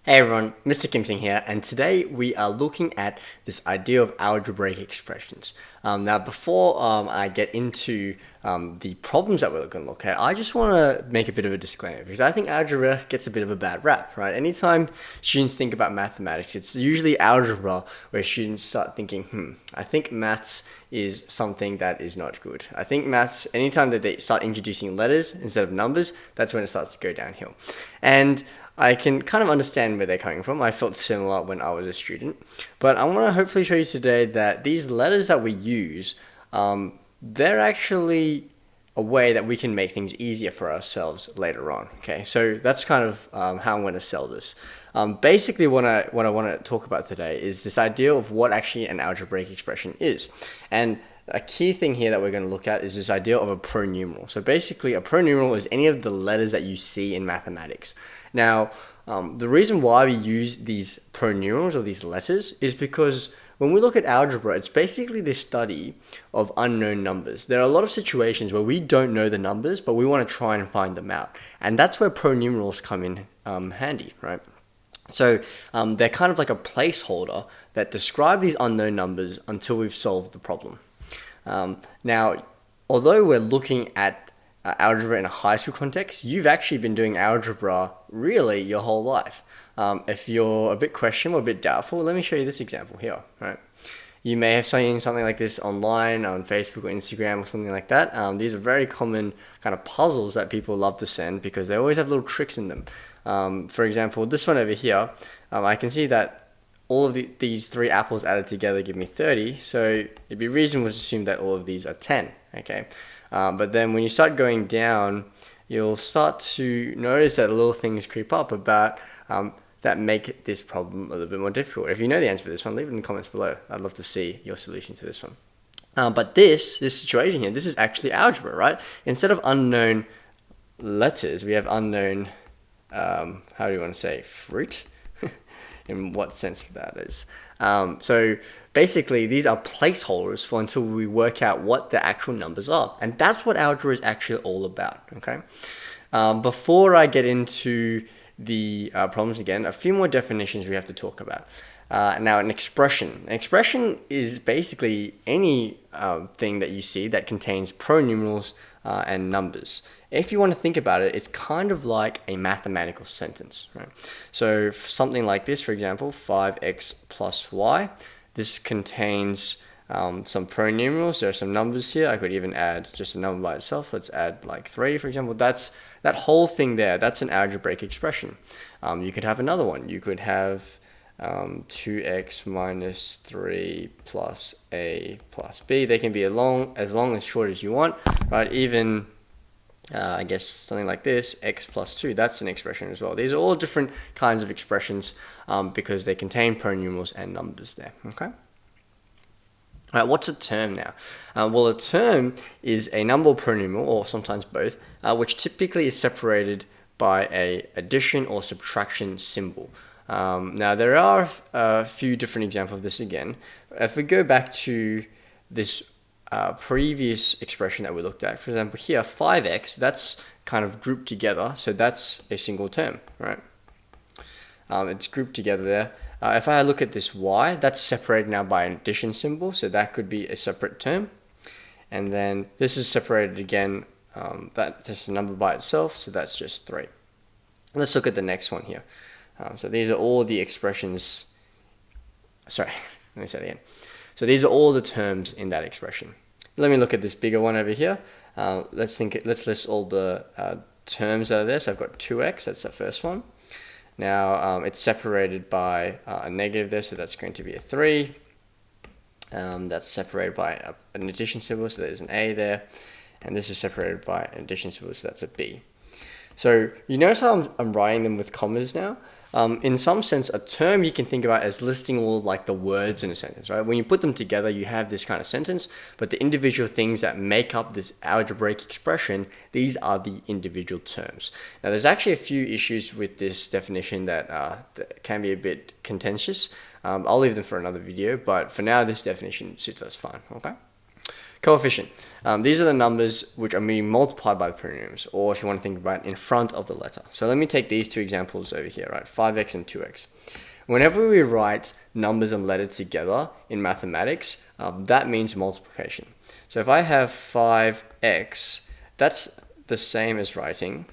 Hey everyone, Mr. Kim Singh here, and today we are looking at this idea of algebraic expressions. Now, before I get into the problems that we're going to look at, I just want to make a bit of a disclaimer because I think algebra gets a bit of a bad rap, right? Anytime students think about mathematics, it's usually algebra where students start thinking, I think maths is something that is not good. I think maths, anytime that they start introducing letters instead of numbers, that's when it starts to go downhill. And I can kind of understand where they're coming from. I felt similar when I was a student. But I want to hopefully show you today that these letters that we use, they're actually a way that we can make things easier for ourselves later on. Okay, so that's kind of how I'm going to sell this. Basically, what I want to talk about today is this idea of what actually an algebraic expression is. And a key thing here that we're going to look at is this idea of a pronumeral. So basically, a pronumeral is any of the letters that you see in mathematics. Now, the reason why we use these pronumerals or these letters is because when we look at algebra, it's basically this study of unknown numbers. There are a lot of situations where we don't know the numbers, but we want to try and find them out. And that's where pronumerals come in handy, right? So they're kind of like a placeholder that describe these unknown numbers until we've solved the problem. Now, although we're looking at algebra in a high school context, you've actually been doing algebra really your whole life. If you're a bit questionable, a bit doubtful, let me show you this example here. Right? You may have seen something like this online on Facebook or Instagram or something like that. These are very common kind of puzzles that people love to send because they always have little tricks in them. For example, this one over here, I can see that all of these three apples added together give me 30, so it'd be reasonable to assume that all of these are 10, okay? But then when you start going down, you'll start to notice that little things creep up about that make this problem a little bit more difficult. If you know the answer for this one, leave it in the comments below. I'd love to see your solution to this one. But this situation here, this is actually algebra, right? Instead of unknown letters, we have unknown, how do you want to say, fruit? In what sense that is. So basically, these are placeholders for until we work out what the actual numbers are. And that's what algebra is actually all about, okay? Before I get into the problems again, a few more definitions we have to talk about. Now, an expression is basically any thing that you see that contains pronumerals and numbers. If you want to think about it, it's kind of like a mathematical sentence, right? So something like this, for example, 5x plus y, this contains some pronumerals. There are some numbers here. I could even add just a number by itself. Let's add like 3, for example. That whole thing there, that's an algebraic expression. You could have another one. You could have 2x minus 3 plus a plus b. They can be as long as short as you want, right? Even I guess something like this, x plus 2, that's an expression as well. These are all different kinds of expressions because they contain pronumerals and numbers there, okay? All right, what's a term now? Well, a term is a number or pronumeral, or sometimes both, which typically is separated by a addition or subtraction symbol. Now, there are a few different examples of this again. If we go back to this previous expression that we looked at, for example, here, 5x, that's kind of grouped together, so that's a single term, right? It's grouped together there. If I look at this y, that's separated now by an addition symbol, so that could be a separate term. And then this is separated again, that's just a number by itself, so that's just 3. Let's look at the next one here. So these are all the expressions, sorry, let me say it again. So these are all the terms in that expression. Let me look at this bigger one over here. Let's list all the terms that are there. So I've got 2x, that's the first one. Now it's separated by a negative there, so that's going to be a 3. That's separated by an addition symbol, so there's an a there. And this is separated by an addition symbol, so that's a b. So you notice how I'm writing them with commas now? In some sense, a term you can think about as listing all like the words in a sentence, right? When you put them together, you have this kind of sentence, but the individual things that make up this algebraic expression, these are the individual terms. Now, there's actually a few issues with this definition that can be a bit contentious. I'll leave them for another video, but for now, this definition suits us fine, okay? Coefficient. These are the numbers which are being multiplied by the polynomials, or if you want to think about it, in front of the letter. So let me take these two examples over here, right? 5x and 2x. Whenever we write numbers and letters together in mathematics, that means multiplication. So if I have 5x, that's the same as writing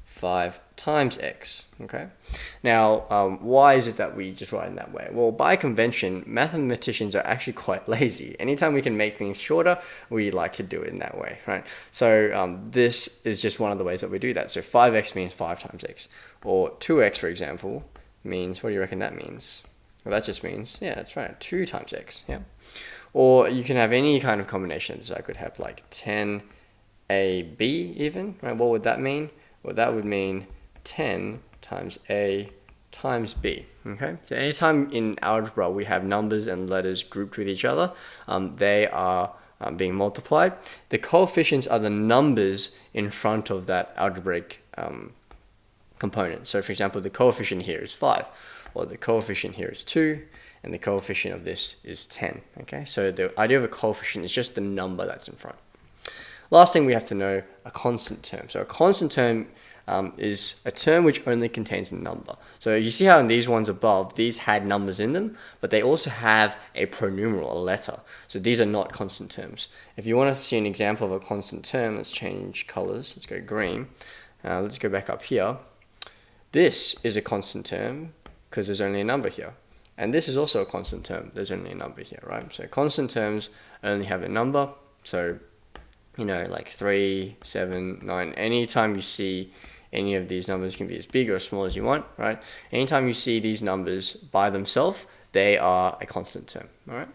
5 times x, okay? Now, why is it that we just write in that way? Well, by convention, mathematicians are actually quite lazy. Anytime we can make things shorter, we like to do it in that way, right? So this is just one of the ways that we do that. So 5x means 5 times x, or 2x, for example, means, what do you reckon that means? Well, that just means, yeah, that's right, 2 times x, yeah? Or you can have any kind of combination. So I could have like 10ab even, right? What would that mean? Well, that would mean 10 times a times b, okay? So anytime in algebra we have numbers and letters grouped with each other, they are being multiplied. The coefficients are the numbers in front of that algebraic component. So for example, the coefficient here is 5, or the coefficient here is 2, and the coefficient of this is 10, okay? So the idea of a coefficient is just the number that's in front. Last thing we have to know, a constant term. So a constant term is a term which only contains a number. So you see how in these ones above, these had numbers in them, but they also have a pronumeral, a letter. So these are not constant terms. If you want to see an example of a constant term, let's change colors. Let's go green. Let's go back up here. This is a constant term because there's only a number here. And this is also a constant term. There's only a number here, right? So constant terms only have a number. So, you know, like 3, 7, 9. Anytime you see any of these numbers, can be as big or as small as you want, right? Anytime you see these numbers by themselves, they are a constant term, all right?